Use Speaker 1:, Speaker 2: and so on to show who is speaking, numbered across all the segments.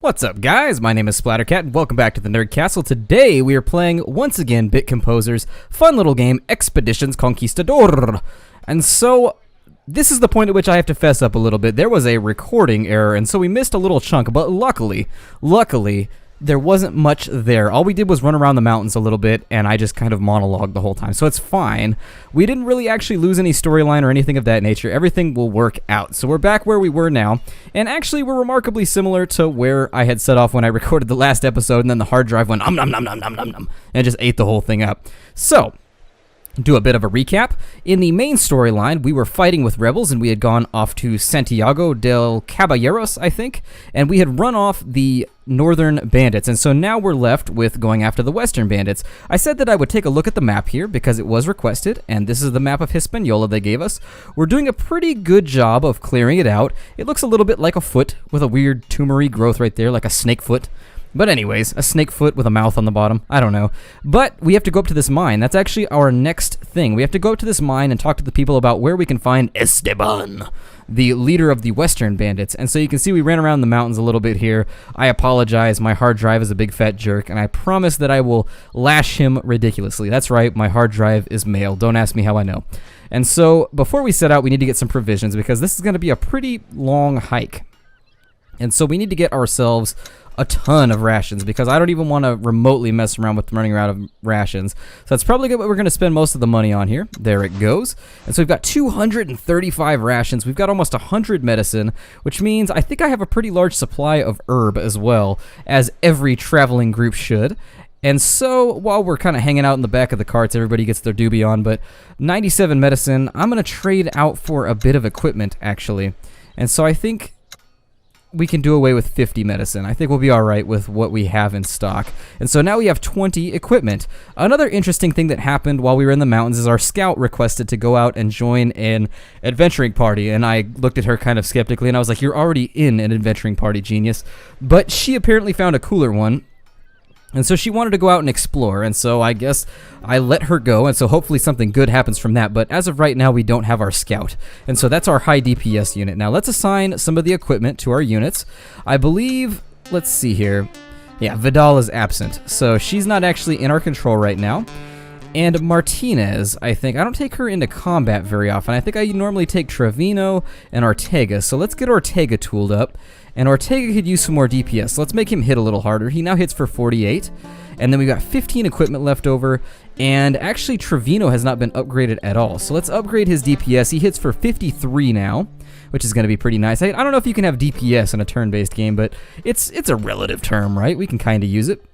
Speaker 1: What's up, guys? My name is Splattercat, and welcome back to the Nerd Castle. Today, we are playing, once again, Bit Composer's fun little game, Expeditions Conquistador. And so, this is the point at which I have to fess up a little bit. There was a recording error, and so we missed a little chunk, but luckily, there wasn't much there. All we did was run around the mountains a little bit, and I just kind of monologued the whole time, so it's fine. We didn't really actually lose any storyline or anything of that nature. Everything will work out. So we're back where we were now, and actually we're remarkably similar to where I had set off when I recorded the last episode, and then the hard drive went and just ate the whole thing up. So, do a bit of a recap. In the main storyline, we were fighting with rebels, and we had gone off to Santiago del Caballeros, I think, and we had run off the northern bandits, and so now we're left with going after the western bandits. I said that I would take a look at the map here because it was requested, and this is the map of Hispaniola they gave us. We're doing a pretty good job of clearing it out. It looks a little bit like a foot with a weird tumoury growth right there, like a snake foot. But anyways, a snake foot with a mouth on the bottom. I don't know. But we have to go up to this mine. That's actually our next thing. We have to go up to this mine and talk to the people about where we can find Esteban, the leader of the Western Bandits. And so you can see we ran around the mountains a little bit here. I apologize. My hard drive is a big fat jerk, and I promise that I will lash him ridiculously. That's right. My hard drive is male. Don't ask me how I know. And so before we set out, we need to get some provisions because this is going to be a pretty long hike. And so we need to get ourselves a ton of rations because I don't even want to remotely mess around with running out of rations. So that's probably what we're going to spend most of the money on here. There it goes. And so we've got 235 rations. We've got almost 100 medicine, which means I think I have a pretty large supply of herb as well, as every traveling group should. And so while we're kind of hanging out in the back of the carts, everybody gets their doobie on, but 97 medicine, I'm going to trade out for a bit of equipment, actually. And so I think we can do away with 50 medicine. I think we'll be alright with what we have in stock. And so now we have 20 equipment. Another interesting thing that happened while we were in the mountains is our scout requested to go out and join an adventuring party, and I looked at her kind of skeptically, and I was like, you're already in an adventuring party, genius. But she apparently found a cooler one, and so she wanted to go out and explore, and so I guess I let her go, and so hopefully something good happens from that. But as of right now, we don't have our scout, and so that's our high DPS unit. Now let's assign some of the equipment to our units. I believe, let's see here. Yeah, Vidal is absent, so she's not actually in our control right now. And Martinez, I think, I don't take her into combat very often. I think I normally take Trevino and Ortega, so let's get Ortega tooled up. And Ortega could use some more DPS, so let's make him hit a little harder. He now hits for 48, and then we got 15 equipment left over, and actually Trevino has not been upgraded at all. So let's upgrade his DPS. He hits for 53 now, which is going to be pretty nice. I don't know if you can have DPS in a turn-based game, but it's a relative term, right? We can kind of use it.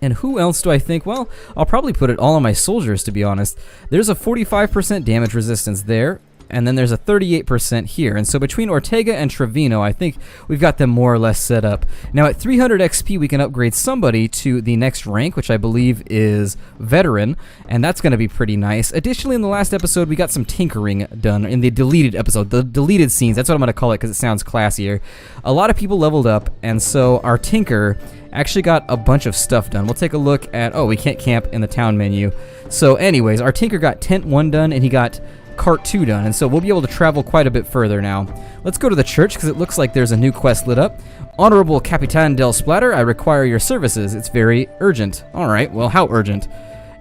Speaker 1: And who else do I think? Well, I'll probably put it all on my soldiers, to be honest. There's a 45% damage resistance there, and then there's a 38% here. And so between Ortega and Trevino, I think we've got them more or less set up. Now at 300 XP, we can upgrade somebody to the next rank, which I believe is Veteran, and that's going to be pretty nice. Additionally, in the last episode, we got some tinkering done in the deleted episode, the deleted scenes. That's what I'm going to call it because it sounds classier. A lot of people leveled up, and so our tinker actually got a bunch of stuff done. We'll take a look at, oh, we can't camp in the town menu. So anyways, our tinker got tent 1 done, and he got cart 2 done, and so we'll be able to travel quite a bit further now. Let's go to the church because it looks like there's a new quest lit up. Honorable Capitan del Splatter, I require your services. It's very urgent. Alright, well, how urgent?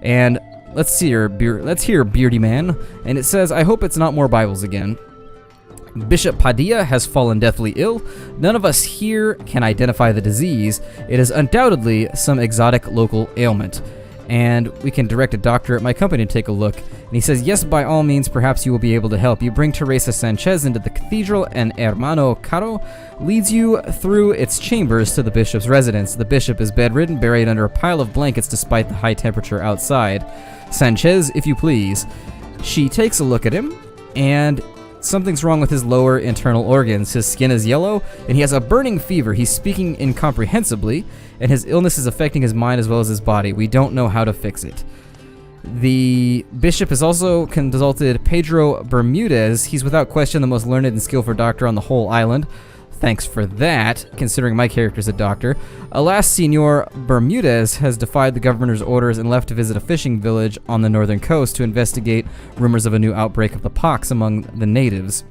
Speaker 1: And let's hear Beardy Man. And it says, I hope it's not more Bibles again. Bishop Padilla has fallen deathly ill. None of us here can identify the disease. It is undoubtedly some exotic local ailment. And we can direct a doctor at my company to take a look. And he says, yes, by all means, perhaps you will be able to help. You bring Teresa Sanchez into the cathedral, and Hermano Caro leads you through its chambers to the bishop's residence. The bishop is bedridden, buried under a pile of blankets despite the high temperature outside. Sanchez, if you please. She takes a look at him, and something's wrong with his lower internal organs. His skin is yellow, and he has a burning fever. He's speaking incomprehensibly, and his illness is affecting his mind as well as his body. We don't know how to fix it. The bishop has also consulted Pedro Bermudez. He's without question the most learned and skillful doctor on the whole island. Thanks for that, considering my character's a doctor. Alas, Senor Bermudez has defied the governor's orders and left to visit a fishing village on the northern coast to investigate rumors of a new outbreak of the pox among the natives.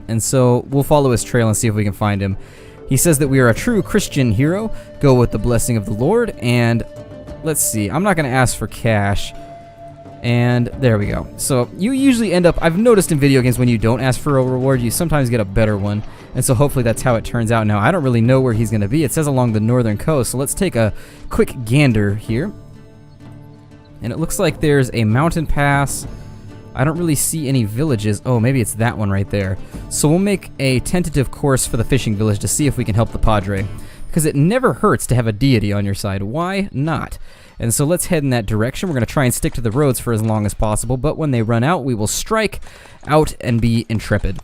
Speaker 1: And so we'll follow his trail and see if we can find him. He says that we are a true Christian hero. Go with the blessing of the Lord. And let's see. I'm not going to ask for cash. And there we go. So you usually end up, I've noticed in video games when you don't ask for a reward, you sometimes get a better one. And so hopefully that's how it turns out. Now, I don't really know where he's going to be. It says along the northern coast. So let's take a quick gander here. And it looks like there's a mountain pass. I don't really see any villages. Oh, maybe it's that one right there. So we'll make a tentative course for the fishing village to see if we can help the Padre. Because it never hurts to have a deity on your side. Why not? And so let's head in that direction. We're going to try and stick to the roads for as long as possible. But when they run out, we will strike out and be intrepid.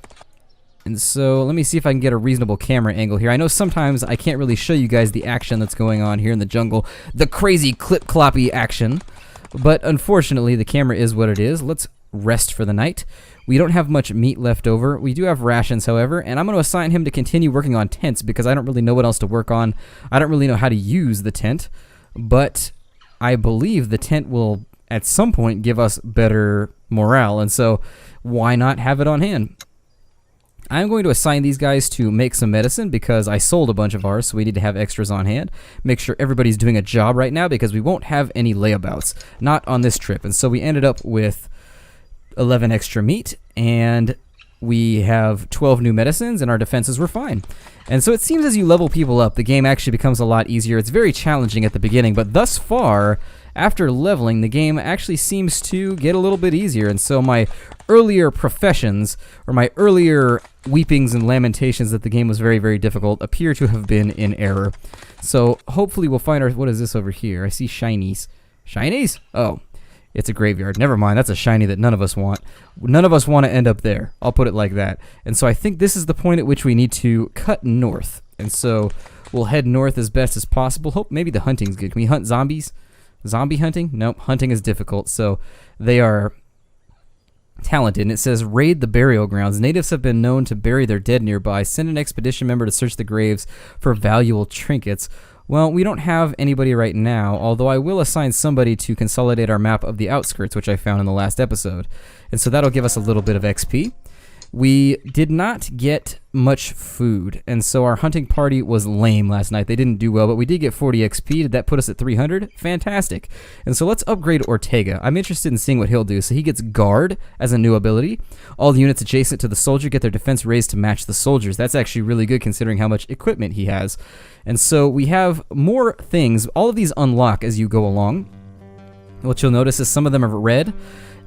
Speaker 1: And so let me see if I can get a reasonable camera angle here. I know sometimes I can't really show you guys the action that's going on here in the jungle. The crazy clip-cloppy action. But unfortunately, the camera is what it is. Let's rest for the night. We don't have much meat left over. We do have rations, however, and I'm going to assign him to continue working on tents because I don't really know what else to work on. I don't really know how to use the tent, but I believe the tent will at some point give us better morale, and so why not have it on hand? I'm going to assign these guys to make some medicine because I sold a bunch of ours, so we need to have extras on hand. Make sure everybody's doing a job right now because we won't have any layabouts. Not on this trip. And so we ended up with 11 extra meat, and we have 12 new medicines, and our defenses were fine. And so it seems as you level people up, the game actually becomes a lot easier. It's very challenging at the beginning, but thus far, after leveling, the game actually seems to get a little bit easier. And so my earlier professions, or my earlier weepings and lamentations that the game was very, very difficult, appear to have been in error. So hopefully we'll find our... What is this over here? I see shinies. Shinies? Oh, it's a graveyard. Never mind, that's a shiny that none of us want. None of us want to end up there. I'll put it like that. And so I think this is the point at which we need to cut north. And so we'll head north as best as possible. Hope maybe the hunting's good. Can we hunt zombies? Zombie hunting? Nope, hunting is difficult. So they are talented. And it says, raid the burial grounds. Natives have been known to bury their dead nearby. Send an expedition member to search the graves for valuable trinkets. Well, we don't have anybody right now, although I will assign somebody to consolidate our map of the outskirts, which I found in the last episode. And so that'll give us a little bit of XP. We did not get much food, and so our hunting party was lame last night. They didn't do well, but we did get 40 XP. Did that put us at 300? Fantastic. And so let's upgrade Ortega. I'm interested in seeing what he'll do. So he gets Guard as a new ability. All the units adjacent to the soldier get their defense raised to match the soldiers. That's actually really good considering how much equipment he has. And so we have more things. All of these unlock as you go along. What you'll notice is some of them are red.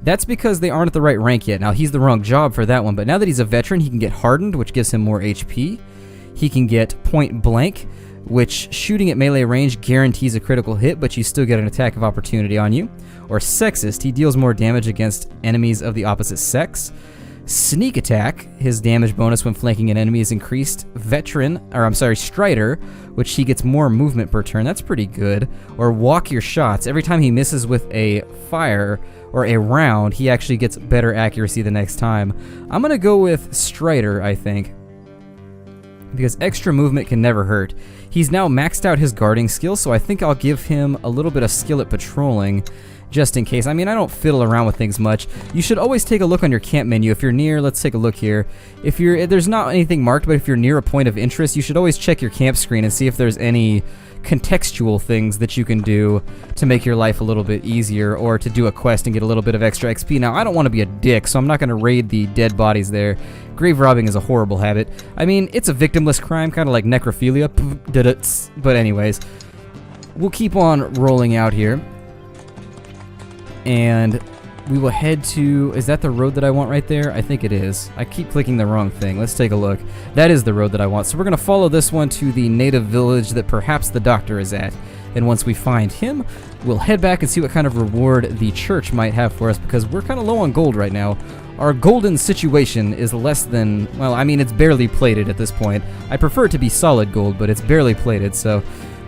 Speaker 1: That's because they aren't at the right rank yet. Now, he's the wrong job for that one, but now that he's a veteran, he can get Hardened, which gives him more HP. He can get Point Blank, which shooting at melee range guarantees a critical hit, but you still get an attack of opportunity on you. Or Sexist, he deals more damage against enemies of the opposite sex. Sneak Attack, his damage bonus when flanking an enemy is increased. Strider, which he gets more movement per turn. That's pretty good. Or Walk Your Shots, every time he misses with a fire or a round, he actually gets better accuracy the next time. I'm going to go with Strider, I think, because extra movement can never hurt. He's now maxed out his guarding skill, so I think I'll give him a little bit of skill at patrolling, just in case. I mean, I don't fiddle around with things much. You should always take a look on your camp menu. If you're near, let's take a look here. There's not anything marked, but if you're near a point of interest, you should always check your camp screen and see if there's any contextual things that you can do to make your life a little bit easier, or to do a quest and get a little bit of extra XP. Now, I don't want to be a dick, so I'm not going to raid the dead bodies there. Grave robbing is a horrible habit. I mean, it's a victimless crime, kind of like necrophilia. But anyways, we'll keep on rolling out here. And we will head to... Is that the road that I want right there? I think it is. I keep clicking the wrong thing. Let's take a look. That is the road that I want. So we're going to follow this one to the native village that perhaps the doctor is at. And once we find him, we'll head back and see what kind of reward the church might have for us, because we're kind of low on gold right now. Our golden situation is less than... Well, I mean, it's barely plated at this point. I prefer it to be solid gold, but it's barely plated. So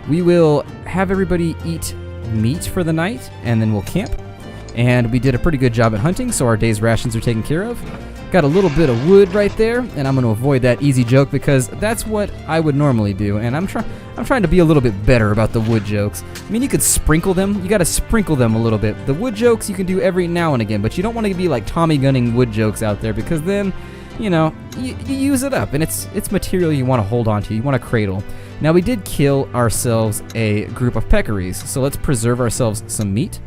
Speaker 1: we will have everybody eat meat for the night, and then we'll camp. And we did a pretty good job at hunting, so our day's rations are taken care of. Got a little bit of wood right there, and I'm going to avoid that easy joke because that's what I would normally do. And I'm trying to be a little bit better about the wood jokes. I mean, you could sprinkle them. You got to sprinkle them a little bit. The wood jokes you can do every now and again, but you don't want to be like Tommy gunning wood jokes out there, because then you know, you use it up, and it's material you want to hold on to, you want to cradle. Now, we did kill ourselves a group of peccaries, so let's preserve ourselves some meat.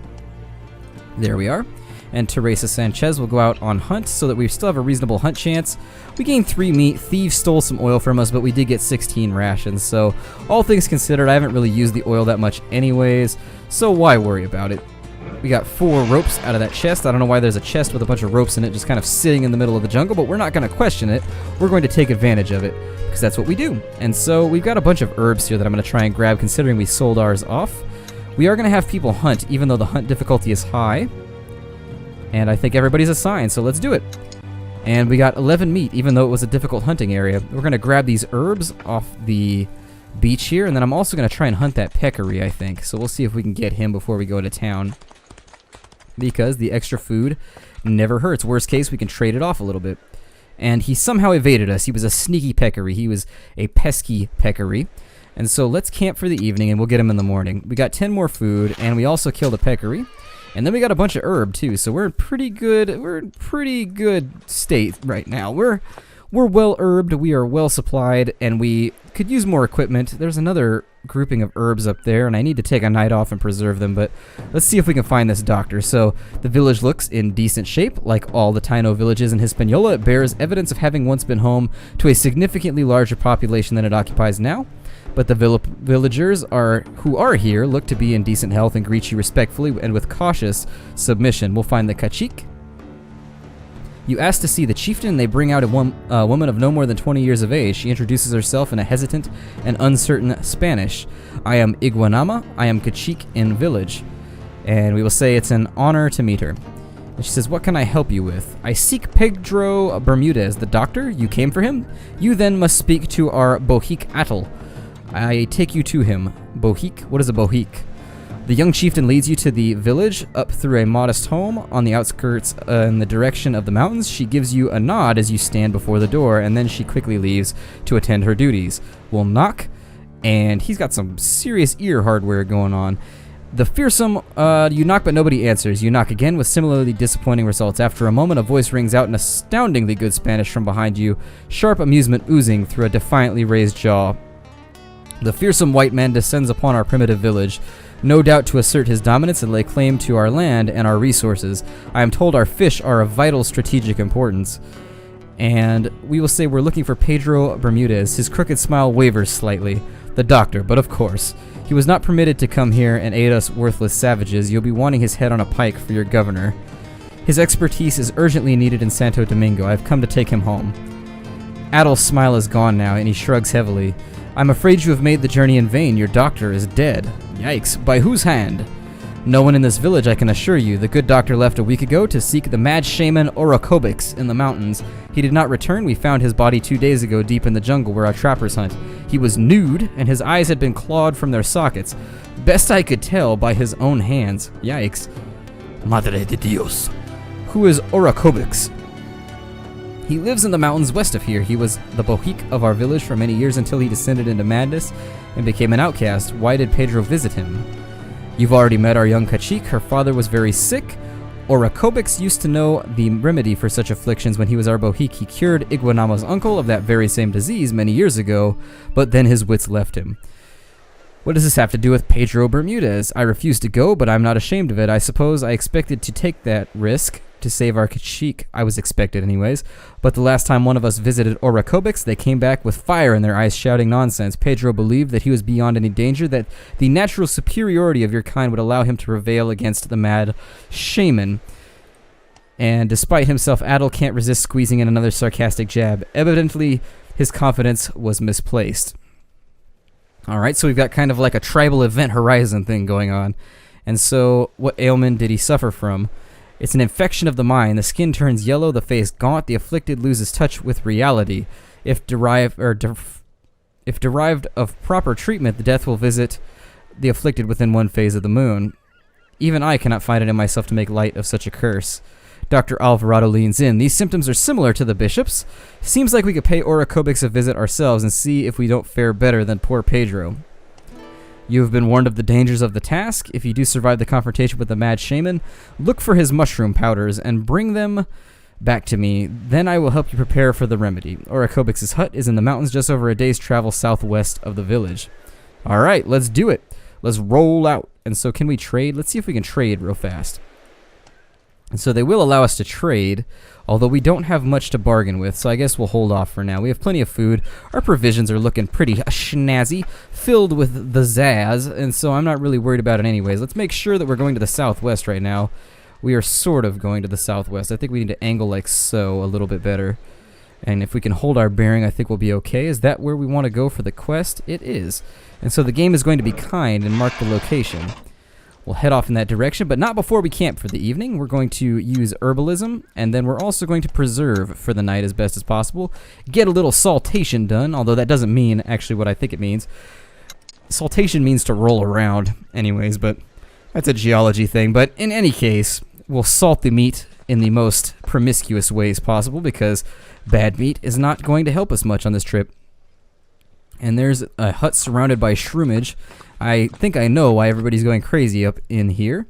Speaker 1: There we are. And Teresa Sanchez will go out on hunt so that we still have a reasonable hunt chance. We gained 3 meat. Thieves stole some oil from us, but we did get 16 rations. So all things considered, I haven't really used the oil that much anyways, so why worry about it? We got 4 ropes out of that chest. I don't know why there's a chest with a bunch of ropes in it just kind of sitting in the middle of the jungle, but we're not going to question it. We're going to take advantage of it because that's what we do. And so we've got a bunch of herbs here that I'm going to try and grab considering we sold ours off. We are going to have people hunt even though the hunt difficulty is high. And I think everybody's assigned, so let's do it. And we got 11 meat, even though it was a difficult hunting area. We're going to grab these herbs off the beach here, and then I'm also going to try and hunt that peccary, I think. So we'll see if we can get him before we go to town. Because the extra food never hurts. Worst case, we can trade it off a little bit. And he somehow evaded us. He was a sneaky peccary. He was a pesky peccary. And so let's camp for the evening, and we'll get him in the morning. We got 10 more food, and we also killed a peccary. And then we got a bunch of herb too, so we're in pretty good state right now. We're well herbed, we are well supplied, and we could use more equipment. There's another grouping of herbs up there, and I need to take a night off and preserve them, but let's see if we can find this doctor. So the village looks in decent shape, like all the Taino villages in Hispaniola. It bears evidence of having once been home to a significantly larger population than it occupies now. But the villagers who are here look to be in decent health and greet you respectfully and with cautious submission. We'll find the cacique. You ask to see the chieftain. They bring out a woman of no more than 20 years of age. She introduces herself in a hesitant and uncertain Spanish. I am Iguanama. I am cacique in village. And we will say it's an honor to meet her. And she says, what can I help you with? I seek Pedro Bermudez, the doctor. You came for him? You then must speak to our bohique Atel. I take you to him. Bohique? What is a bohique? The young chieftain leads you to the village, up through a modest home on the outskirts in the direction of the mountains. She gives you a nod as you stand before the door, and then she quickly leaves to attend her duties. We'll knock, and he's got some serious ear hardware going on. The fearsome, you knock but nobody answers. You knock again with similarly disappointing results. After a moment, a voice rings out in astoundingly good Spanish from behind you, sharp amusement oozing through a defiantly raised jaw. The fearsome white man descends upon our primitive village, no doubt to assert his dominance and lay claim to our land and our resources. I am told our fish are of vital strategic importance. And we will say we're looking for Pedro Bermudez. His crooked smile wavers slightly. The doctor, but of course. He was not permitted to come here and aid us worthless savages. You'll be wanting his head on a pike for your governor. His expertise is urgently needed in Santo Domingo. I've come to take him home. Adel's smile is gone now, and he shrugs heavily. I'm afraid you have made the journey in vain. Your doctor is dead. Yikes. By whose hand? No one in this village, I can assure you. The good doctor left a week ago to seek the Mad Shaman Orocobix in the mountains. He did not return. We found his body 2 days ago deep in the jungle where our trappers hunt. He was nude, and his eyes had been clawed from their sockets. Best I could tell, by his own hands. Yikes. Madre de Dios. Who is Orocobix? He lives in the mountains west of here. He was the bohique of our village for many years until he descended into madness and became an outcast. Why did Pedro visit him? You've already met our young cacique. Her father was very sick. Orocobix used to know the remedy for such afflictions when he was our bohique. He cured Iguanama's uncle of that very same disease many years ago, but then his wits left him. What does this have to do with Pedro Bermudez? I refused to go, but I'm not ashamed of it. I suppose I expected to take that risk to save our cacique. I was expected anyways. But the last time one of us visited Orocobix, they came back with fire in their eyes shouting nonsense. Pedro believed that he was beyond any danger, that the natural superiority of your kind would allow him to prevail against the Mad Shaman. And despite himself, Adel can't resist squeezing in another sarcastic jab. Evidently, his confidence was misplaced. Alright, so we've got kind of like a tribal event horizon thing going on. And so, what ailment did he suffer from? It's an infection of the mind. The skin turns yellow, the face gaunt, the afflicted loses touch with reality. If derived of proper treatment, the death will visit the afflicted within one phase of the moon. Even I cannot find it in myself to make light of such a curse. Dr. Alvarado leans in. These symptoms are similar to the bishop's. Seems like we could pay Orocobix a visit ourselves and see if we don't fare better than poor Pedro. You have been warned of the dangers of the task. If you do survive the confrontation with the Mad Shaman, look for his mushroom powders and bring them back to me. Then I will help you prepare for the remedy. Orakobix's hut is in the mountains just over a day's travel southwest of the village. Alright, let's do it. Let's roll out. And so can we trade? Let's see if we can trade real fast. And so they will allow us to trade, although we don't have much to bargain with, so I guess we'll hold off for now. We have plenty of food. Our provisions are looking pretty snazzy, filled with the zazz, and so I'm not really worried about it anyways. Let's make sure that we're going to the southwest right now. We are sort of going to the southwest. I think we need to angle like so a little bit better. And if we can hold our bearing, I think we'll be okay. Is that where we want to go for the quest? It is. And so the game is going to be kind and mark the location. We'll head off in that direction, but not before we camp for the evening. We're going to use herbalism, and then we're also going to preserve for the night as best as possible. Get a little saltation done, although that doesn't mean actually what I think it means. Saltation means to roll around anyways, but that's a geology thing. But in any case, we'll salt the meat in the most promiscuous ways possible, because bad meat is not going to help us much on this trip. And there's a hut surrounded by shroomage. I think I know why everybody's going crazy up in here.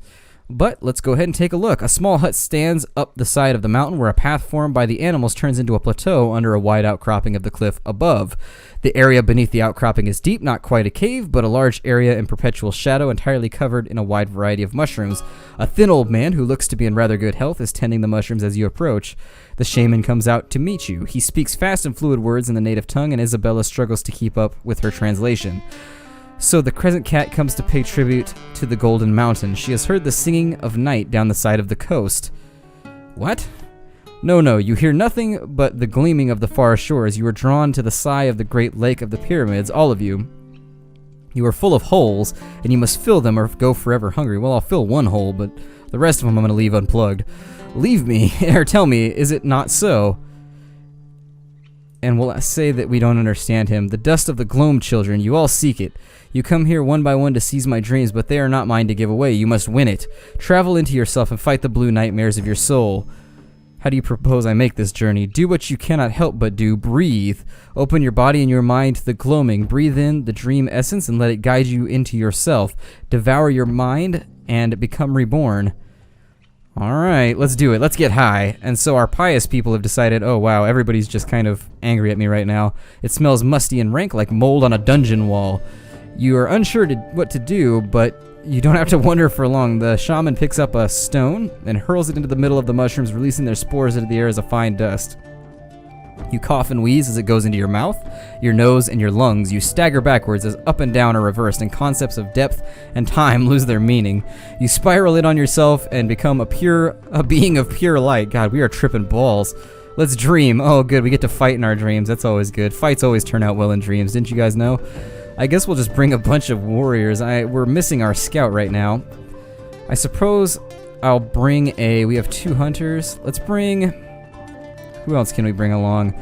Speaker 1: But let's go ahead and take a look. A small hut stands up the side of the mountain where a path formed by the animals turns into a plateau under a wide outcropping of the cliff above. The area beneath the outcropping is deep, not quite a cave, but a large area in perpetual shadow, entirely covered in a wide variety of mushrooms. A thin old man who looks to be in rather good health is tending the mushrooms as you approach. The shaman comes out to meet you. He speaks fast and fluid words in the native tongue, and Isabella struggles to keep up with her translation. So the crescent cat comes to pay tribute to the Golden Mountain. She has heard the singing of night down the side of the coast. What? No, you hear nothing but the gleaming of the far shores. You are drawn to the sigh of the great lake of the pyramids, all of you. You are full of holes, and you must fill them or go forever hungry. Well, I'll fill one hole, but the rest of them I'm going to leave unplugged. Leave me, or tell me, is it not so? And we'll say that we don't understand him. The dust of the gloam, children, you all seek it. You come here one by one to seize my dreams, but they are not mine to give away. You must win it. Travel into yourself and fight the blue nightmares of your soul. How do you propose I make this journey? Do what you cannot help but do. Breathe. Open your body and your mind to the gloaming. Breathe in the dream essence and let it guide you into yourself. Devour your mind and become reborn. Alright, let's do it. Let's get high. And so our pious people have decided, oh wow, everybody's just kind of angry at me right now. It smells musty and rank like mold on a dungeon wall. You are unsure what to do, but you don't have to wonder for long. The shaman picks up a stone and hurls it into the middle of the mushrooms, releasing their spores into the air as a fine dust. You cough and wheeze as it goes into your mouth, your nose, and your lungs. You stagger backwards as up and down are reversed, and concepts of depth and time lose their meaning. You spiral in on yourself and become a being of pure light. God, we are tripping balls. Let's dream. Oh, good, we get to fight in our dreams. That's always good. Fights always turn out well in dreams. Didn't you guys know? I guess we'll just bring a bunch of warriors. We're missing our scout right now. I suppose I'll bring we have 2 hunters. Let's bring... Who else can we bring along?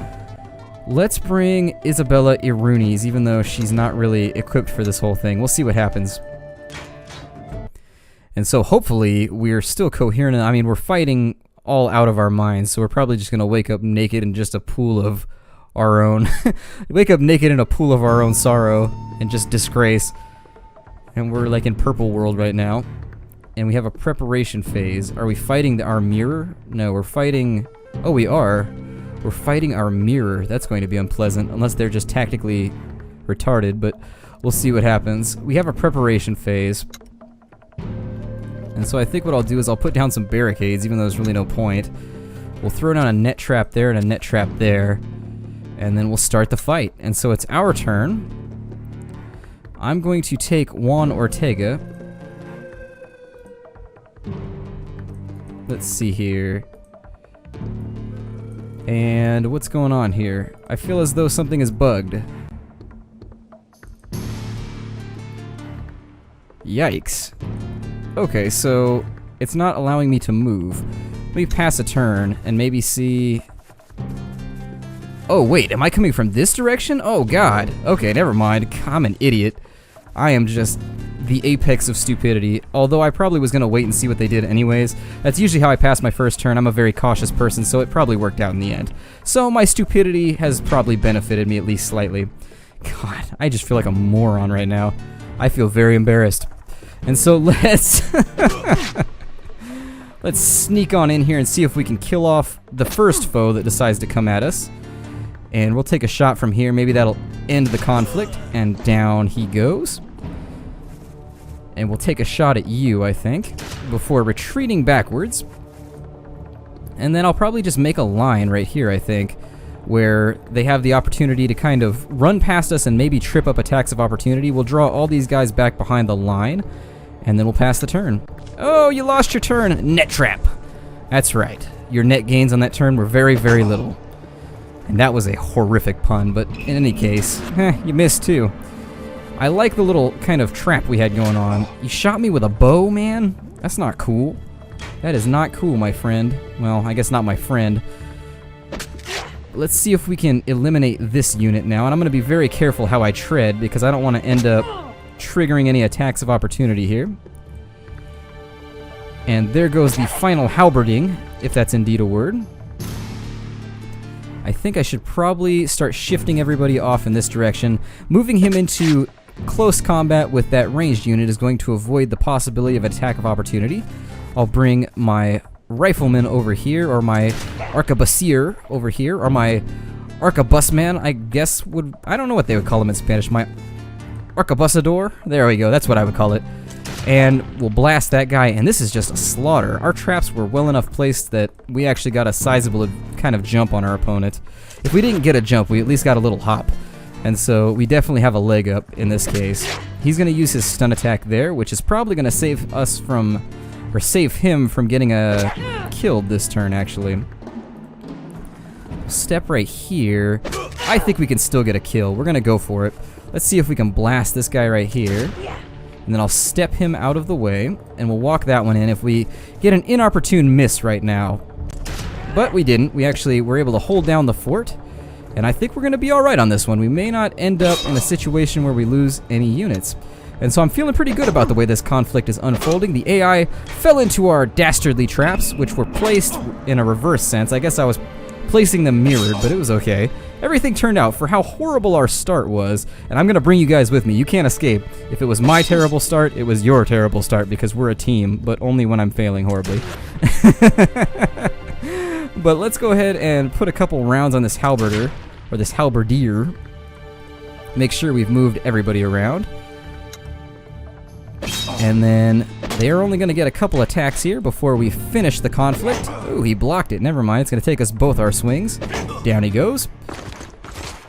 Speaker 1: Let's bring Isabella Irunes, even though she's not really equipped for this whole thing. We'll see what happens. And so hopefully we're still coherent. I mean, we're fighting all out of our minds, so we're probably just going to wake up naked in just a pool of our own. Wake up naked in a pool of our own sorrow and just disgrace. And we're like in purple world right now. And we have a preparation phase. Are we fighting our mirror? No, we're fighting... Oh, we are. We're fighting our mirror. That's going to be unpleasant, unless they're just tactically retarded, but we'll see what happens. We have a preparation phase. And so I think what I'll do is I'll put down some barricades, even though there's really no point. We'll throw down a net trap there and a net trap there. And then we'll start the fight. And so it's our turn. I'm going to take Juan Ortega. Let's see here. And what's going on here? I feel as though something is bugged. Yikes. Okay, so it's not allowing me to move. Let me pass a turn and maybe see... Oh, wait, am I coming from this direction? Oh, God. Okay, never mind. I'm an idiot. I am just the apex of stupidity, although I probably was going to wait and see what they did anyways. That's usually how I pass my first turn. I'm a very cautious person, so it probably worked out in the end. So my stupidity has probably benefited me at least slightly. God, I just feel like a moron right now. I feel very embarrassed. And so let's Let's sneak on in here and see if we can kill off the first foe that decides to come at us. And we'll take a shot from here. Maybe that'll end the conflict. And down he goes. And we'll take a shot at you, I think, before retreating backwards. And then I'll probably just make a line right here, I think, where they have the opportunity to kind of run past us and maybe trip up attacks of opportunity. We'll draw all these guys back behind the line, and then we'll pass the turn. Oh, you lost your turn. Net trap. That's right. Your net gains on that turn were very, very little. And that was a horrific pun, but in any case, you missed too. I like the little kind of trap we had going on. You shot me with a bow, man? That's not cool. That is not cool, my friend. Well, I guess not my friend. Let's see if we can eliminate this unit now, and I'm going to be very careful how I tread because I don't want to end up triggering any attacks of opportunity here. And there goes the final halberding, if that's indeed a word. I think I should probably start shifting everybody off in this direction. Moving him into close combat with that ranged unit is going to avoid the possibility of attack of opportunity. I'll bring my rifleman over here, or my arquebusier over here, or my arquebusman, I guess would... I don't know what they would call him in Spanish. My arquebusador? There we go, that's what I would call it. And we'll blast that guy, and this is just a slaughter. Our traps were well enough placed that we actually got a sizable kind of jump on our opponent. If we didn't get a jump, we at least got a little hop. And so we definitely have a leg up in this case. He's going to use his stun attack there, which is probably going to save us from... or save him from getting killed this turn, actually. Step right here. I think we can still get a kill. We're going to go for it. Let's see if we can blast this guy right here. And then I'll step him out of the way, and we'll walk that one in if we get an inopportune miss right now. But we didn't. We actually were able to hold down the fort, and I think we're going to be alright on this one. We may not end up in a situation where we lose any units. And so I'm feeling pretty good about the way this conflict is unfolding. The AI fell into our dastardly traps, which were placed in a reverse sense. I guess I was placing them mirrored, but it was okay. Everything turned out for how horrible our start was, and I'm going to bring you guys with me. You can't escape. If it was my terrible start, it was your terrible start, because we're a team, but only when I'm failing horribly. But let's go ahead and put a couple rounds on this halberder, or this halberdier. Make sure we've moved everybody around. And then they're only going to get a couple attacks here before we finish the conflict. Ooh, he blocked it. Never mind. It's going to take us both our swings. Down he goes.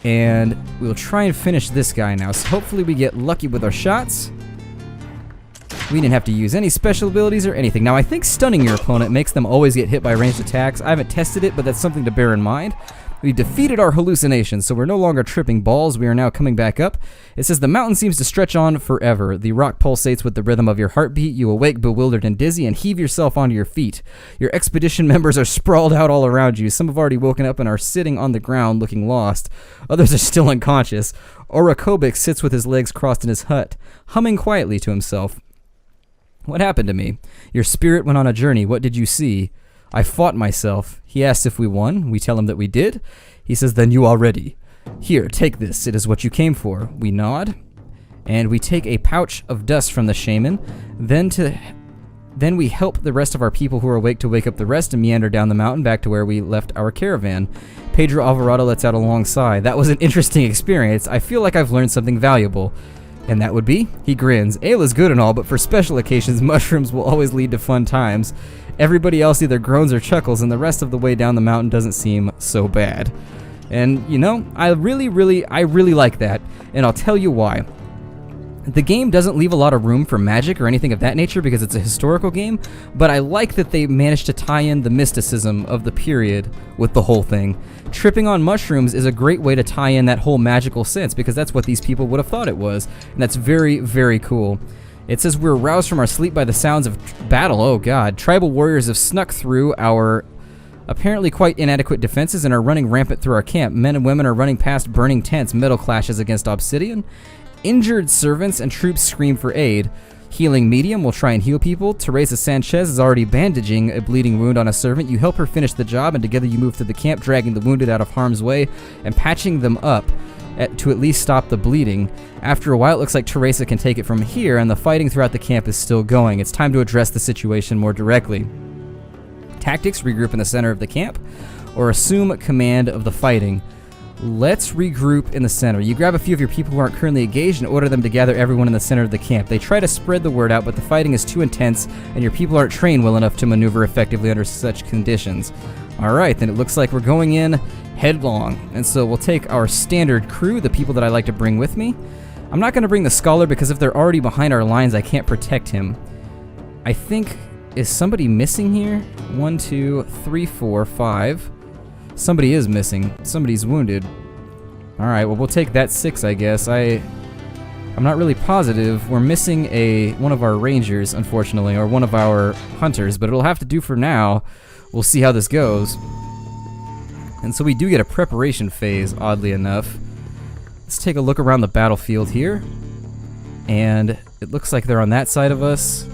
Speaker 1: And we'll try and finish this guy now. So hopefully we get lucky with our shots. We didn't have to use any special abilities or anything. Now, I think stunning your opponent makes them always get hit by ranged attacks. I haven't tested it, but that's something to bear in mind. We defeated our hallucinations, so we're no longer tripping balls. We are now coming back up. It says the mountain seems to stretch on forever. The rock pulsates with the rhythm of your heartbeat. You awake bewildered and dizzy and heave yourself onto your feet. Your expedition members are sprawled out all around you. Some have already woken up and are sitting on the ground looking lost. Others are still unconscious. Orokobik sits with his legs crossed in his hut, humming quietly to himself. What happened to me? Your spirit went on a journey. What did you see? I fought myself. He asks if we won. We tell him that we did. He says, then you are ready. Here, take this. It is what you came for. We nod. And we take a pouch of dust from the shaman. Then we help the rest of our people who are awake to wake up the rest and meander down the mountain back to where we left our caravan. Pedro Alvarado lets out a long sigh. That was an interesting experience. I feel like I've learned something valuable. And that would be? He grins. Ale is good and all, but for special occasions, mushrooms will always lead to fun times. Everybody else either groans or chuckles, and the rest of the way down the mountain doesn't seem so bad. And, you know, I really like that, and I'll tell you why. The game doesn't leave a lot of room for magic or anything of that nature because it's a historical game, but I like that they managed to tie in the mysticism of the period with the whole thing. Tripping on mushrooms is a great way to tie in that whole magical sense because that's what these people would have thought it was, and that's very, very cool. It says we're roused from our sleep by the sounds of battle. Oh god. Tribal warriors have snuck through our apparently quite inadequate defenses and are running rampant through our camp. Men and women are running past burning tents. Metal clashes against obsidian. Injured servants and troops scream for aid. Healing medium will try and heal people. Teresa Sanchez is already bandaging a bleeding wound on a servant. You help her finish the job, and together you move through the camp, dragging the wounded out of harm's way and patching them up to at least stop the bleeding. After a while, it looks like Teresa can take it from here, and the fighting throughout the camp is still going. It's time to address the situation more directly. Tactics, regroup in the center of the camp, or assume command of the fighting. Let's regroup in the center. You grab a few of your people who aren't currently engaged and order them to gather everyone in the center of the camp. They try to spread the word out, but the fighting is too intense, and your people aren't trained well enough to maneuver effectively under such conditions. Alright, then it looks like we're going in headlong. And so we'll take our standard crew, the people that I like to bring with me. I'm not going to bring the Scholar because if they're already behind our lines, I can't protect him. I think... Is somebody missing here? 1, 2, 3, 4, 5... Somebody is missing. Somebody's wounded. Alright, well we'll take that 6, I guess. I'm not really positive. We're missing one of our rangers, unfortunately, or one of our hunters, but it'll have to do for now. We'll see how this goes. And so we do get a preparation phase, oddly enough. Let's take a look around the battlefield here. And it looks like they're on that side of us.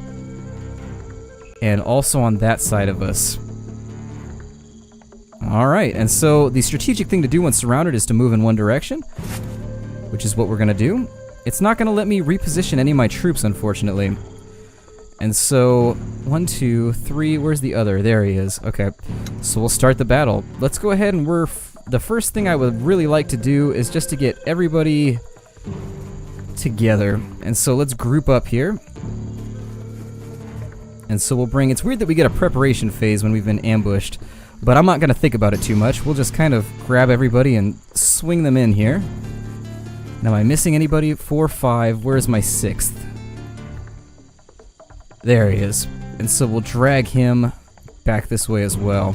Speaker 1: And also on that side of us. Alright, and so the strategic thing to do when surrounded is to move in one direction, which is what we're going to do. It's not going to let me reposition any of my troops, unfortunately. And so, 1, 2, 3, where's the other? There he is. Okay, so we'll start the battle. Let's go ahead and the first thing I would really like to do is just to get everybody together. And so let's group up here. And so we'll bring... It's weird that we get a preparation phase when we've been ambushed. But I'm not going to think about it too much. We'll just kind of grab everybody and swing them in here. Now, am I missing anybody? 4, 5. Where's my 6th? There he is. And so we'll drag him back this way as well.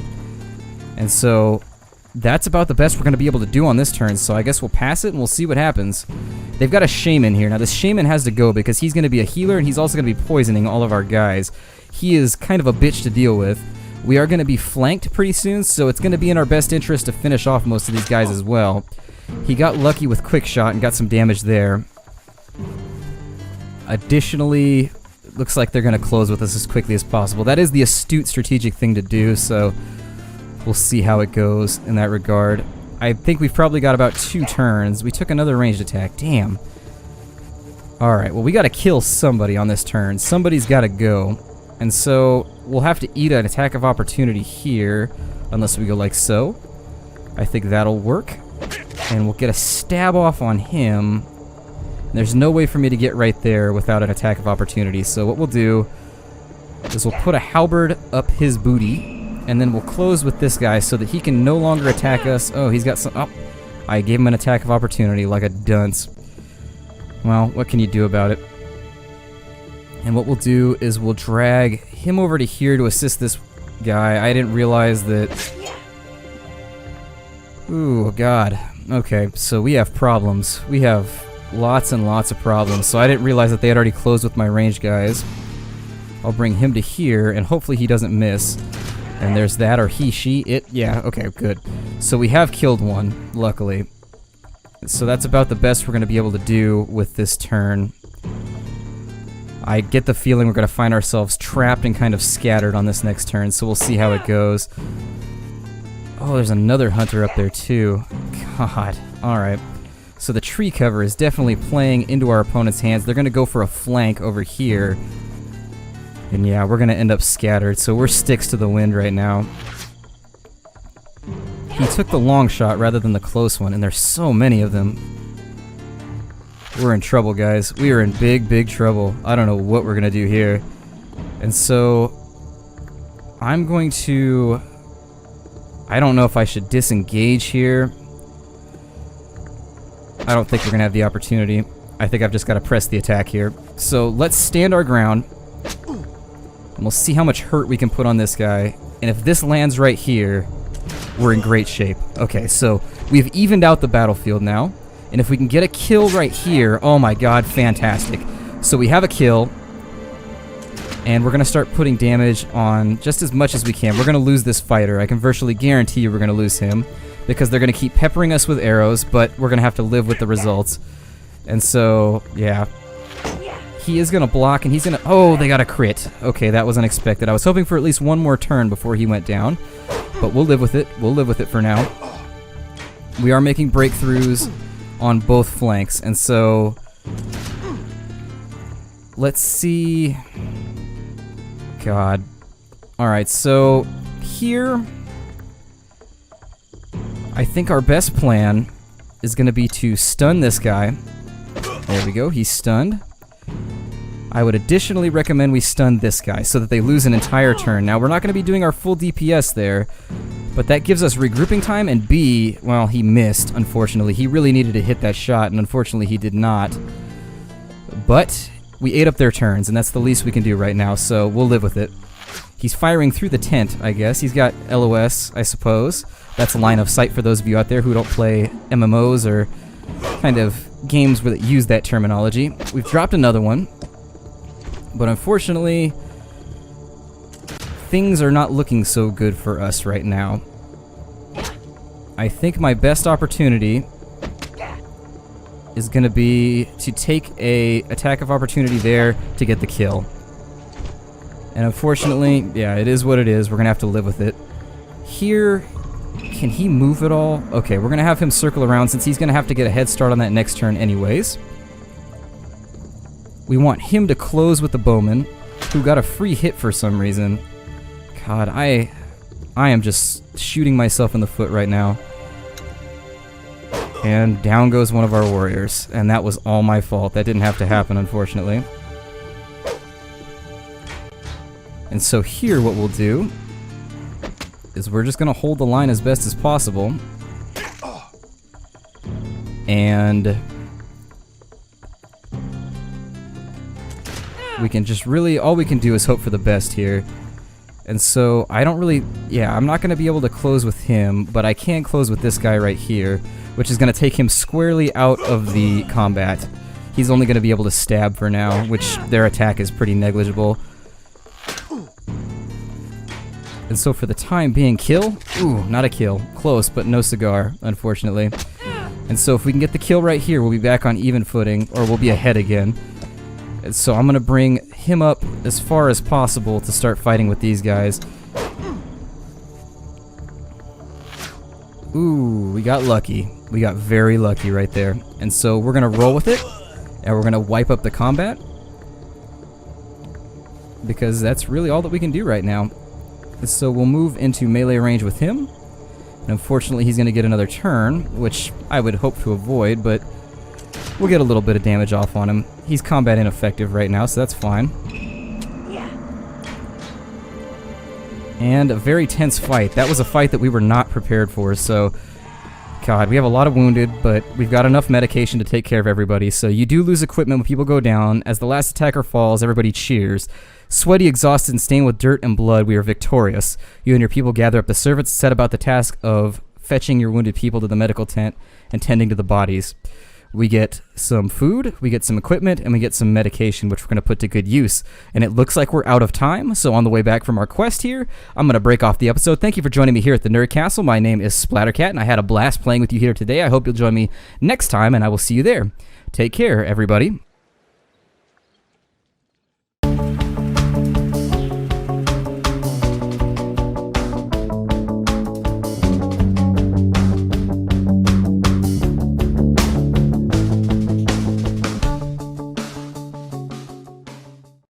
Speaker 1: And so that's about the best we're going to be able to do on this turn. So I guess we'll pass it and we'll see what happens. They've got a Shaman here. Now, this Shaman has to go because he's going to be a healer and he's also going to be poisoning all of our guys. He is kind of a bitch to deal with. We are going to be flanked pretty soon, so it's going to be in our best interest to finish off most of these guys as well. He got lucky with quick shot and got some damage there. Additionally, it looks like they're going to close with us as quickly as possible. That is the astute strategic thing to do, so we'll see how it goes in that regard. I think we've probably got about 2 turns. We took another ranged attack. Damn. Alright, well we got to kill somebody on this turn. Somebody's got to go. And so we'll have to eat an attack of opportunity here, unless we go like so. I think that'll work. And we'll get a stab off on him. There's no way for me to get right there without an attack of opportunity. So what we'll do is we'll put a halberd up his booty, and then we'll close with this guy so that he can no longer attack us. Oh, he's got some... Oh, I gave him an attack of opportunity like a dunce. Well, what can you do about it? And what we'll do is we'll drag him over to here to assist this guy. I didn't realize that... Ooh, God. Okay, so we have problems. We have lots and lots of problems. So I didn't realize that they had already closed with my ranged guys. I'll bring him to here, and hopefully he doesn't miss. And there's that, or he, she, it. Yeah, okay, good. So we have killed one, luckily. So that's about the best we're going to be able to do with this turn. I get the feeling we're going to find ourselves trapped and kind of scattered on this next turn, so we'll see how it goes. Oh, there's another hunter up there too. God. Alright. So the tree cover is definitely playing into our opponent's hands. They're going to go for a flank over here. And yeah, we're going to end up scattered, so we're sticks to the wind right now. He took the long shot rather than the close one, and there's so many of them. We're in trouble, guys. We are in big, big trouble. I don't know what we're going to do here. And so I'm going to... I don't know if I should disengage here. I don't think we're going to have the opportunity. I think I've just got to press the attack here. So let's stand our ground. And we'll see how much hurt we can put on this guy. And if this lands right here, we're in great shape. Okay, so we've evened out the battlefield now. And if we can get a kill right here, oh my god, fantastic. So we have a kill. And we're going to start putting damage on just as much as we can. We're going to lose this fighter. I can virtually guarantee you we're going to lose him. Because they're going to keep peppering us with arrows, but we're going to have to live with the results. And so, yeah. He is going to block, and he's going to... Oh, they got a crit. Okay, that was unexpected. I was hoping for at least one more turn before he went down. But we'll live with it. We'll live with it for now. We are making breakthroughs on both flanks, and so... Let's see... God. Alright, so... here, I think our best plan is going to be to stun this guy. There we go, he's stunned. I would additionally recommend we stun this guy so that they lose an entire turn. Now, we're not going to be doing our full DPS there, but that gives us regrouping time, and B, well, he missed, unfortunately. He really needed to hit that shot, and unfortunately he did not. But we ate up their turns, and that's the least we can do right now, so we'll live with it. He's firing through the tent, I guess. He's got LOS, I suppose. That's a line of sight for those of you out there who don't play MMOs or kind of games that use that terminology. We've dropped another one. But unfortunately, things are not looking so good for us right now. I think my best opportunity is going to be to take a attack of opportunity there to get the kill. And unfortunately, yeah, it is what it is. We're going to have to live with it. Here, can he move at all? Okay, we're going to have him circle around since he's going to have to get a head start on that next turn anyways. We want him to close with the bowman, who got a free hit for some reason. God, I am just shooting myself in the foot right now. And down goes one of our warriors, and that was all my fault. That didn't have to happen, unfortunately. And so here what we'll do is we're just going to hold the line as best as possible. And we can just really, all we can do is hope for the best here. And so I don't really, yeah, I'm not going to be able to close with him, but I can close with this guy right here, which is going to take him squarely out of the combat. He's only going to be able to stab for now, which their attack is pretty negligible. And so for the time being, kill? Ooh, not a kill. Close, but no cigar, unfortunately. And so if we can get the kill right here, we'll be back on even footing, or we'll be ahead again. And so I'm going to bring him up as far as possible to start fighting with these guys. Ooh, we got lucky. We got very lucky right there. And so we're going to roll with it, and we're going to wipe up the combat, because that's really all that we can do right now. And so we'll move into melee range with him. And unfortunately, he's going to get another turn, which I would hope to avoid, but we'll get a little bit of damage off on him. He's combat ineffective right now, so that's fine. And a very tense fight. That was a fight that we were not prepared for, so God, we have a lot of wounded, but we've got enough medication to take care of everybody. So you do lose equipment when people go down. As the last attacker falls, everybody cheers. Sweaty, exhausted, and stained with dirt and blood, we are victorious. You and your people gather up the servants, set about the task of fetching your wounded people to the medical tent and tending to the bodies. We get some food, we get some equipment, and we get some medication, which we're going to put to good use. And it looks like we're out of time, so on the way back from our quest here, I'm going to break off the episode. Thank you for joining me here at the Nerd Castle. My name is Splattercat, and I had a blast playing with you here today. I hope you'll join me next time, and I will see you there. Take care, everybody.